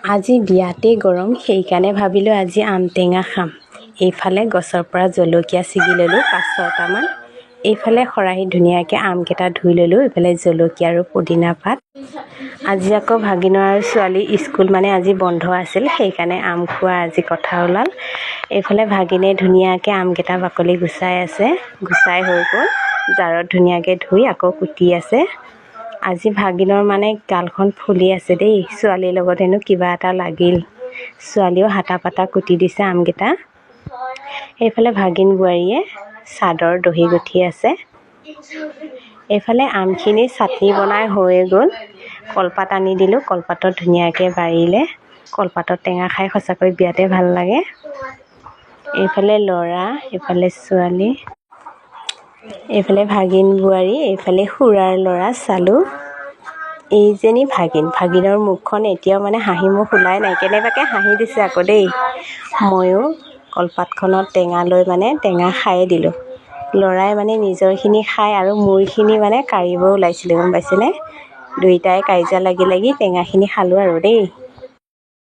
আজি বিয়াতে গৰম, সেইকাৰণে ভাবিলোঁ আজি আম টেঙা খাম। এইফালে গছৰ পৰা জলকীয়া ছিগি ল'লোঁ 5-6টামান। এইফালে খৰাহীত ধুনীয়াকৈ আমকেইটা ধুই ল'লোঁ। এইফালে জলকীয়া আৰু পুদিনা পাত। আজি আকৌ ভাগিনৰ আৰু ছোৱালী স্কুল মানে আজি বন্ধ আছিল, সেইকাৰণে আম খোৱা আজি কথা ওলাল। এইফালে ভাগিনে ধুনীয়াকৈ আমকেইটা বাকলি গুচাই আছে। গুচাই হৈ গ'ল, জাৰত ধুনীয়াকৈ ধুই আকৌ কুটি আছে। আজি ভাগিনৰ মানে গালখন ফুলি আছে দেই, ছোৱালীৰ লগত হেনো কিবা এটা লাগিল। ছোৱালীও হাতা পাতা কুটি দিছে আমকেইটা। এইফালে ভাগিন বোৱাৰীয়ে চাদৰ দহি গুঠি আছে। এইফালে আমখিনি চাটনি বনাই হৈ গ'ল। কলপাত আনি দিলোঁ, কলপাতত ধুনীয়াকৈ বাৰিলে। কলপাতত টেঙা খাই সঁচাকৈ বিয়াতে ভাল লাগে। এইফালে ল'ৰা, এইফালে ছোৱালী, এইফালে ভাগিন বোৱাৰী, এইফালে খুৰাৰ ল'ৰা চালোঁ। এইজনী ভাগিনৰ মুখখন এতিয়াও মানে হাঁহি মুখ ওলাই নাই, কেনেবাকৈ হাঁহি দিছে আকৌ দেই। ময়ো কলপাতখনত টেঙা লৈ মানে টেঙা খায়ে দিলোঁ। ল'ৰাই মানে নিজৰখিনি খাই আৰু মোৰখিনি মানে কাঢ়িব ওলাইছিলে, গম পাইছেনে? দুয়োটাই কাজিয়া লাগি টেঙাখিনি খালোঁ আৰু দেই।